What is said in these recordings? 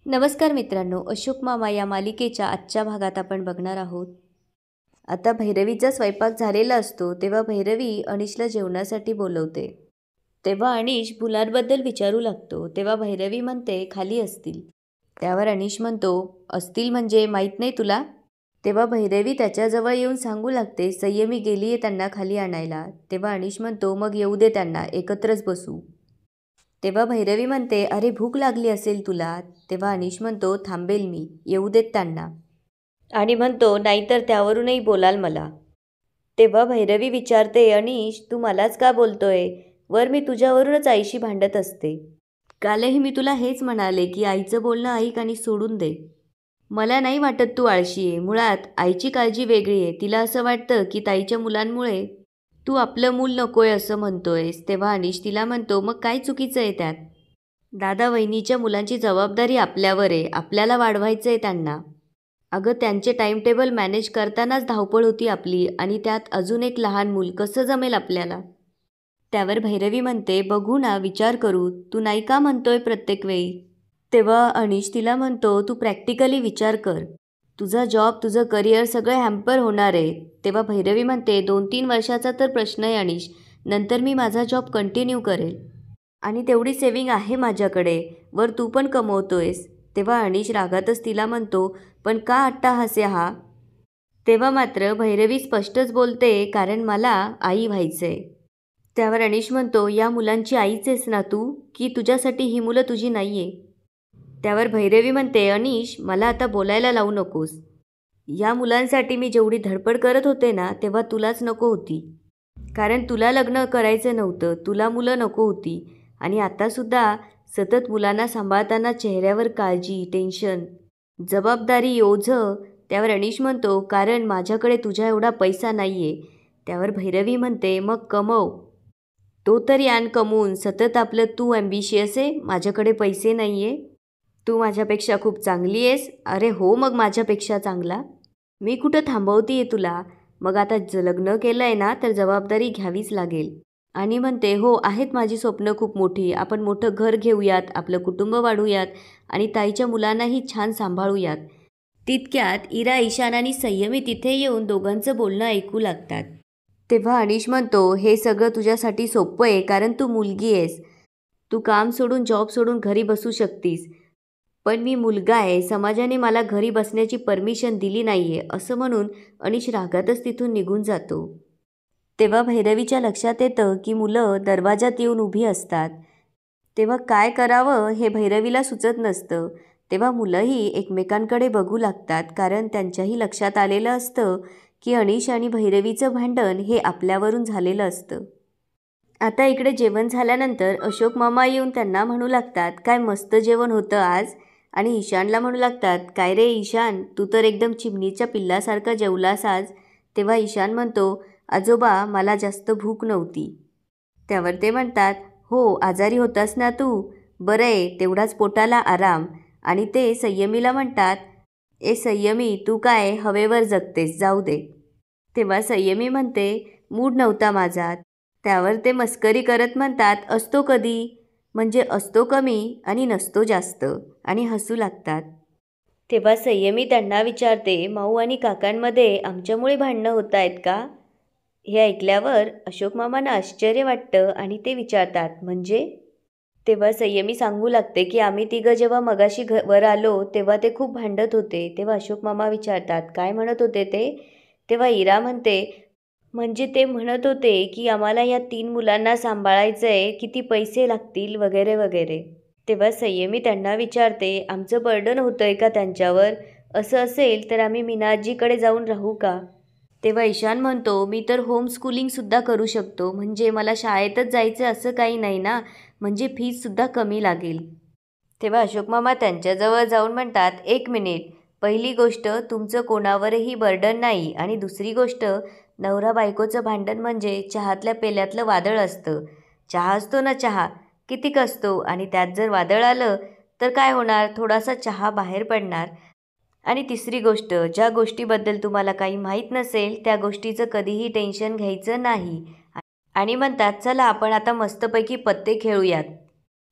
नमस्कार मित्रांनो, अशोक मामा या मालिकेच्या आजच्या भागात आपण बघणार आहोत. आता भैरवीचा स्वयंपाक झालेला असतो तेव्हा भैरवी अनिशला जेवणासाठी बोलवते. तेव्हा अनिश मुलांबद्दल विचारू लागतो. तेव्हा भैरवी म्हणते खाली असतील. त्यावर अनिश म्हणतो असतील म्हणजे माहीत नाही तुला. तेव्हा भैरवी त्याच्याजवळ येऊन सांगू लागते संयमी गेली आहे त्यांना खाली आणायला. तेव्हा अनिश म्हणतो मग येऊ दे त्यांना, एकत्रच बसू. तेव्हा भैरवी म्हणते अरे भूक लागली असेल तुला. तेव्हा अनिश म्हणतो थांबेल मी, येऊ देत त्यांना. आणि म्हणतो नाहीतर त्यावरूनही बोलाल मला. तेव्हा भैरवी विचारते अनिश तू मलाच का बोलतोय. वर मी तुझ्यावरूनच आईशी भांडत असते. कालही मी तुला हेच म्हणाले की आईचं बोलणं ऐक आणि सोडून दे. मला नाही वाटत तू आळशी आहे. मुळात आईची काळजी वेगळी आहे. तिला असं वाटतं की ताईच्या मुलांमुळे तू आपलं मूल नकोय असं म्हणतोयस. तेव्हा अनिश तिला म्हणतो मग काय चुकीचं आहे त्यात. दादा वहिनीच्या मुलांची जबाबदारी आपल्यावर आहे. आपल्याला वाढवायचं आहे त्यांना. अगं त्यांचे टाइम टेबल मॅनेज करतानाच धावपळ होती आपली आणि त्यात अजून एक लहान मूल, कसं जमेल आपल्याला. त्यावर भैरवी म्हणते बघू ना, विचार करू. तू नाही का म्हणतोय प्रत्येक वेळी. तेव्हा अनिश तिला म्हणतो तू प्रॅक्टिकली विचार कर. तुझा जॉब, तुझं करिअर सगळं हॅम्पर होणार आहे. तेव्हा भैरवी म्हणते 2-3 वर्षाचा तर प्रश्न आहे अनिश. नंतर मी माझा जॉब कंटिन्यू करेल. आणि तेवढी सेविंग आहे माझ्याकडे. वर तू पण कमवतोयस. तेव्हा अनिश रागातच तिला म्हणतो पण का अट्टाहास आहे हा. तेव्हा मात्र भैरवी स्पष्टच बोलते कारण मला आई व्हायचंय. त्यावर अनिश म्हणतो या मुलांची आईच आहेस ना तू, की तुझ्यासाठी ही मुलं तुझी नाहीये. त्यावर भैरवी म्हणते अनिश मला आता बोलायला लावू नकोस. या मुलांसाठी मी जेवढी धडपड करत होते ना तेव्हा तुलाच नको होती. कारण तुला लग्न करायचं नव्हतं, तुला मुलं नको होती. आणि आतासुद्धा सतत मुलांना सांभाळताना चेहऱ्यावर काळजी, टेन्शन, जबाबदारी, ओझं. त्यावर अनिश म्हणतो कारण माझ्याकडे तुझ्या एवढा पैसा नाही आहे. त्यावर भैरवी म्हणते मग कमव. तो तरी आण कमवून. सतत आपलं तू ॲम्बिशियस आहे, माझ्याकडे पैसे नाही आहे. तू माझ्यापेक्षा खूप चांगली आहेस. अरे हो मग माझ्यापेक्षा चांगला. मी कुठं थांबवते आहे तुला. मग आता लग्न केलं आहे ना तर जबाबदारी घ्यावीच लागेल. आणि म्हणते हो आहेत माझी स्वप्न खूप मोठी. आपण मोठं घर घेऊयात, आपलं कुटुंब वाढूयात आणि ताईच्या मुलांनाही छान सांभाळूयात. तितक्यात इरा, ईशान आणि संयमी तिथे येऊन दोघांचं बोलणं ऐकू लागतात. तेव्हा अनिश म्हणतो हे सगळं तुझ्यासाठी सोपं आहे कारण तू मुलगी आहेस. तू काम सोडून, जॉब सोडून घरी बसू शकतीस. पण मी मुलगा आहे, समाजाने मला घरी बसण्याची परमिशन दिली नाही आहे असं म्हणून अनिश रागातच तिथून निघून जातो. तेव्हा भैरवीच्या लक्षात येतं की मुलं दरवाजात येऊन उभी असतात. तेव्हा काय करावं हे भैरवीला सुचत नसतं. तेव्हा मुलंही एकमेकांकडे बघू लागतात कारण त्यांच्याही लक्षात आलेलं असतं की अनिश आणि भैरवीचं भांडण हे आपल्यावरून झालेलं असतं. आता इकडे जेवण झाल्यानंतर अशोक मामा येऊन त्यांना म्हणू लागतात काय मस्त जेवण होतं आज. आणि ईशानला म्हणू लागतात काय रे ईशान, तू तर एकदम चिमणीच्या पिल्लासारखा जेवलास आज. तेव्हा ईशान म्हणतो आजोबा मला जास्त भूक नव्हती. त्यावर ते म्हणतात हो आजारी होतास ना तू, बरं आहे तेवढाच पोटाला आराम. आणि ते संयमीला म्हणतात ए संयमी तू काय हवेवर जगतेस, जाऊ दे. तेव्हा संयमी म्हणते मूड नव्हता माझा. त्यावर ते मस्करी करत म्हणतात असतो कधी, म्हणजे असतो कमी आणि नसतो जास्त, आणि हसू लागतात. तेव्हा संयमी त्यांना विचारते माऊ आणि काकांमध्ये आमच्यामुळे भांडणं होत आहेत का. हे ऐकल्यावर अशोक मामांना आश्चर्य वाटतं आणि ते विचारतात म्हणजे. तेव्हा संयमी सांगू लागते की आम्ही तिघं जेव्हा मगाशी वर आलो तेव्हा ते खूप भांडत होते. तेव्हा अशोक मामा विचारतात काय म्हणत होते ते. तेव्हा इरा म्हणते म्हणजे ते म्हणत होते की आम्हाला या 3 मुलांना सांभाळायचं आहे, किती पैसे लागतील वगैरे वगैरे. तेव्हा संयमी त्यांना विचारते आमचं बर्डन होतं आहे का त्यांच्यावर. असं असेल तर आम्ही मीनाजीकडे जाऊन राहू का. तेव्हा ईशान म्हणतो मी तर होम स्कूलिंगसुद्धा करू शकतो, म्हणजे मला शाळेतच जायचं असं काही नाही ना, म्हणजे फीजसुद्धा कमी लागेल. तेव्हा अशोक मामा त्यांच्याजवळ जाऊन म्हणतात एक मिनिट, पहिली गोष्ट तुमचं कोणावरही बर्डन नाही, आणि दुसरी गोष्ट नवरा बायकोचं भांडण म्हणजे चहातल्या पेल्यातलं वादळ असतं. चहा असतो ना चहा, कितीक असतो, आणि त्यात जर वादळ आलं तर काय होणार, थोडासा चहा बाहेर पडणार. आणि तिसरी गोष्ट, ज्या गोष्टीबद्दल तुम्हाला काही माहीत नसेल त्या गोष्टीचं कधीही टेन्शन घ्यायचं नाही. आणि म्हणतात चला आपण आता मस्तपैकी पत्ते खेळूयात.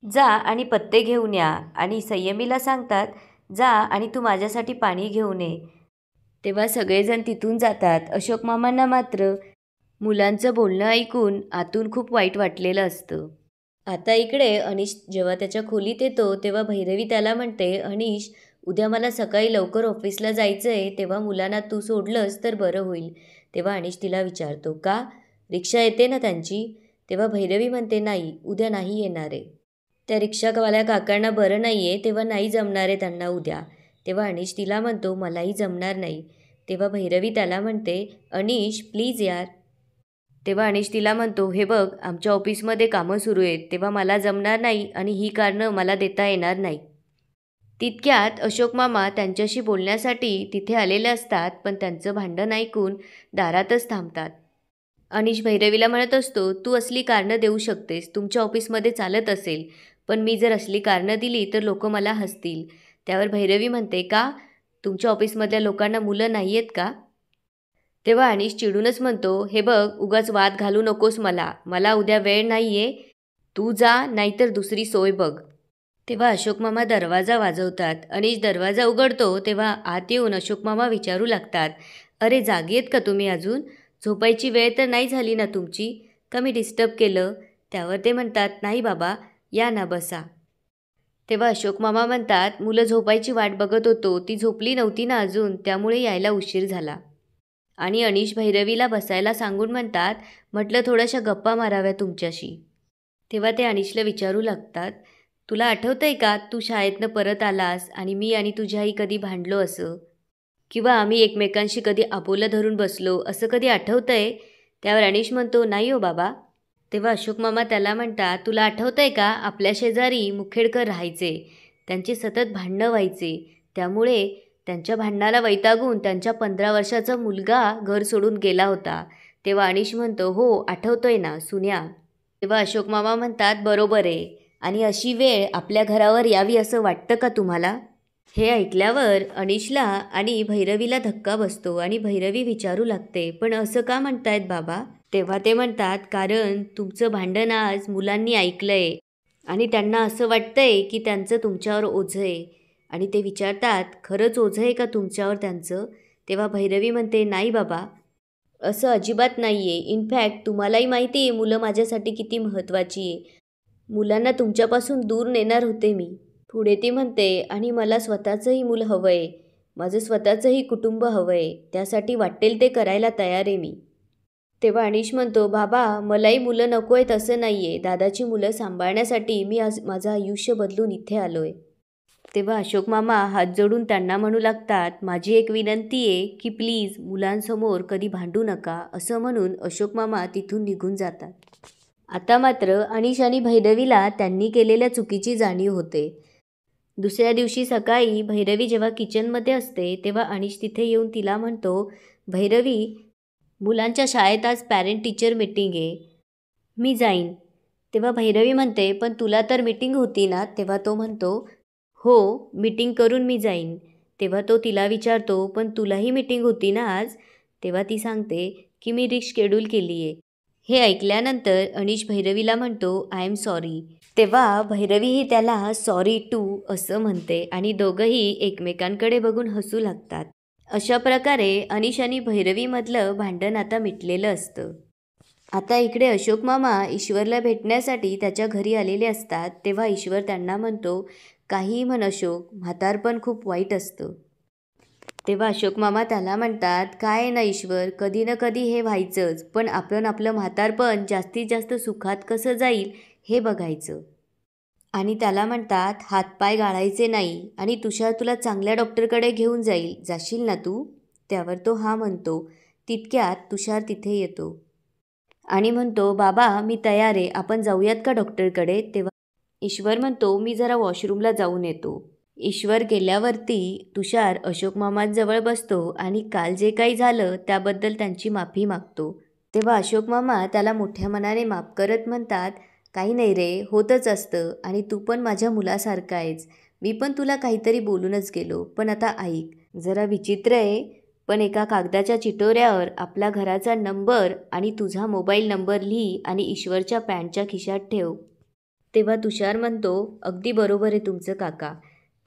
जा आणि पत्ते घेऊन या आणि संयमीला सांगतात, जा आणि तू माझ्यासाठी पाणी घेऊन ये. तेव्हा सगळेजण तिथून जातात. अशोक मामांना मात्र मुलांचं बोलणं ऐकून आतून खूप वाईट वाटलेलं असतं. आता इकडे अनिश जेव्हा त्याच्या खोलीत येतो तेव्हा भैरवी त्याला म्हणते, अनिश, उद्या मला सकाळी लवकर ऑफिसला जायचं आहे, तेव्हा मुलांना तू सोडलंस तर बरं होईल. तेव्हा अनिश तिला विचारतो, का? रिक्षा येते ना त्यांची? तेव्हा भैरवी म्हणते, नाही, उद्या नाही येणार आहे. त्या रिक्षावाल्या काकांना बरं नाही आहे, तेव्हा नाही जमणार आहे त्यांना उद्या. तेव्हा अनिश तिला म्हणतो, मलाही जमणार नाही. तेव्हा भैरवी त्याला म्हणते, अनिश, प्लीज यार. तेव्हा अनिश तिला म्हणतो, हे बघ, आमच्या ऑफिसमध्ये कामं सुरू आहेत, तेव्हा मला जमणार नाही आणि ही कारणं मला देता येणार नाही. तितक्यात अशोक मामा त्यांच्याशी बोलण्यासाठी तिथे आलेले असतात, पण त्यांचं भांडण ऐकून दारातच थांबतात. अनिश भैरवीला म्हणत असतो, तू असली कारणं देऊ शकतेस, तुमच्या ऑफिसमध्ये चालत असेल, पण मी जर असली कारणं दिली तर लोक मला हसतील. त्यावर भैरवी म्हणते, का? तुमच्या ऑफिसमधल्या लोकांना मुलं नाही आहेत का? तेव्हा अनिश चिडूनच म्हणतो, हे बघ, उगाच वाद घालू नकोस मला, मला उद्या वेळ नाही आहे, तू जा, नाहीतर दुसरी सोय बघ. तेव्हा अशोक मामा दरवाजा वाजवतात. अनिश दरवाजा उघडतो तेव्हा आत येऊन अशोक मामा विचारू लागतात, अरे, जागी आहेत का तुम्ही अजून? झोपायची वेळ तर नाही झाली ना तुमची? का मी डिस्टर्ब केलं? त्यावर ते म्हणतात, नाही बाबा, या ना, बसा. तेव्हा अशोक मामा म्हणतात, मुलं झोपायची वाट बघत होतो, ती झोपली नव्हती ना अजून, त्यामुळे यायला उशीर झाला. आणि अनिश भैरवीला बसायला सांगून म्हणतात, म्हटलं थोड्याशा गप्पा माराव्या तुमच्याशी. तेव्हा ते अनिशला विचारू लागतात, तुला आठवतं आहे का, तू शाळेतनं परत आलास आणि मी आणि तुझी आई कधी भांडलो असं, किंवा आम्ही एकमेकांशी कधी आपोलं धरून बसलो असं कधी आठवतं आहे? त्यावर अनिश म्हणतो, नाही हो बाबा. तेव्हा अशोक मामा त्याला म्हणतात, तुला आठवतं आहे का, आपल्या शेजारी मुखेडकर राहायचे, त्यांची सतत भांडणं व्हायचे, त्यामुळे त्यांच्या भांडणाला वैतागून त्यांच्या 15 वर्षाचा मुलगा घर सोडून गेला होता. तेव्हा अनिश म्हणतो, हो, आठवतोय ना सुन्या. तेव्हा अशोक मामा म्हणतात, बरोबर आहे, आणि अशी वेळ आपल्या घरावर यावी असं वाटतं का तुम्हाला? हे ऐकल्यावर अनिशला आणि भैरवीला धक्का बसतो आणि भैरवी विचारू लागते, पण असं का म्हणतायत बाबा? तेव्हा ते म्हणतात, कारण तुमचं भांडण आज मुलांनी ऐकलंय आणि त्यांना असं वाटतंय की त्यांचं तुमच्यावर ओझं आहे. आणि ते विचारतात, खरंच ओझं आहे का तुमच्यावर त्यांचं? तेव्हा भैरवी म्हणते, नाही बाबा, असं अजिबात नाही आहे. इनफॅक्ट तुम्हालाही माहिती आहे मुलं माझ्यासाठी किती महत्त्वाची आहे. मुलांना तुमच्यापासून दूर नेणार होते मी. पुढे ती म्हणते, आणि मला स्वतःचंही मूल हवं आहे, माझं स्वतःचंही कुटुंब हवं आहे, त्यासाठी वाटेल ते करायला तयार आहे मी. तेव्हा अनिश म्हणतो, बाबा, मलाही मुलं नको आहेत असं नाही आहे, दादाची मुलं सांभाळण्यासाठी मी आज माझं आयुष्य बदलून इथे आलो आहे. तेव्हा अशोक मामा हात जोडून त्यांना म्हणू लागतात, माझी एक विनंती आहे की प्लीज मुलांसमोर कधी भांडू नका, असं म्हणून अशोक मामा तिथून निघून जातात. आता मात्र अनिश आणि भैरवीला त्यांनी केलेल्या चुकीची जाणीव होते. दुसऱ्या दिवशी सकाळी भैरवी जेव्हा किचनमध्ये असते तेव्हा अनिश तिथे येऊन तिला म्हणतो, भैरवी, मुलांच्या शाळेत आज पॅरेंट टीचर मीटिंग आहे, मी जाईन. तेव्हा भैरवी म्हणते, पण तुला तर मीटिंग होती ना? तेव्हा तो म्हणतो, हो, मीटिंग करून मी जाईन. तेव्हा तो तिला विचारतो, पण तुलाही मीटिंग होती ना आज? तेव्हा ती सांगते की मी रिशेड्यूल केली आहे. हे ऐकल्यानंतर अनिश भैरवीला म्हणतो, आय एम सॉरी. तेव्हा भैरवीही त्याला सॉरी टू असं म्हणते आणि दोघंही एकमेकांकडे बघून हसू लागतात. अशा प्रकारे अनिश आणि भैरवीमधलं भांडण आता मिटलेलं असतं. आता इकडे अशोक मामा ईश्वरला भेटण्यासाठी त्याच्या घरी आलेले असतात. तेव्हा ईश्वर त्यांना म्हणतो, काहीही म्हण अशोक, म्हातारपण खूप वाईट असतं. तेव्हा अशोक मामा त्याला म्हणतात, काय ना ईश्वर, कधी ना कधी हे व्हायचंच, पण आपण आपलं म्हातारपण जास्तीत जास्त सुखात कसं जाईल हे बघायचं. आणि त्याला म्हणतात, हातपाय गाळायचे नाही आणि तुषार तुला चांगल्या डॉक्टरकडे घेऊन जाईल, जाशील ना तू? त्यावर तो हा म्हणतो. तितक्यात तुषार तिथे येतो आणि म्हणतो, बाबा, मी तयार आहे, आपण जाऊयात का डॉक्टरकडे? तेव्हा ईश्वर म्हणतो, मी जरा वॉशरूमला जाऊन येतो. ईश्वर गेल्यावरती तुषार अशोक मामांजवळ बसतो आणि काल जे काही झालं त्याबद्दल त्यांची माफी मागतो. तेव्हा अशोक मामा त्याला मोठ्या मनाने माफ करत म्हणतात, काही नाही रे, होतच असतं, आणि तू पण माझ्या मुलासारखा आहेस, मी पण तुला काहीतरी बोलूनच गेलो, पण आता ऐक, जरा विचित्र आहे, पण एका कागदाच्या चिटोऱ्यावर आपला घराचा नंबर आणि तुझा मोबाईल नंबर लिही आणि ईश्वरच्या पॅन्टच्या खिशात ठेव. तेव्हा तुषार म्हणतो, अगदी बरोबर आहे तुमचं काका.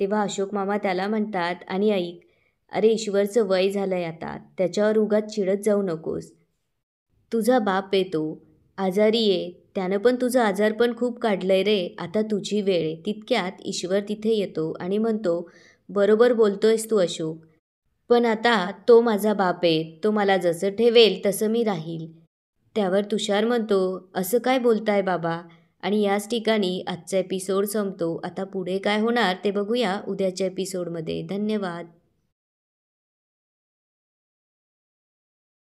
तेव्हा अशोक मामा त्याला म्हणतात, आणि ऐक, अरे ईश्वरचं वय झालंय आता, त्याच्यावर उगाच चिडत जाऊ नकोस. तुझा बाप आहे तो, आजारी आहे, त्यानं पण तुझं आजारपण खूप काढलंय रे. आता तुझी वेळ आहे. तितक्यात ईश्वर तिथे येतो आणि म्हणतो, बरोबर बोलतोयस तू अशोक, पण आता तो माझा बाप आहे, तो मला जसं ठेवेल तसं मी राहील. त्यावर तुषार म्हणतो, असं काय बोलताय बाबा? आणि याच ठिकाणी आजचा एपिसोड संपतो. आता पुढे काय होणार ते बघूया उद्याच्या एपिसोडमध्ये. धन्यवाद.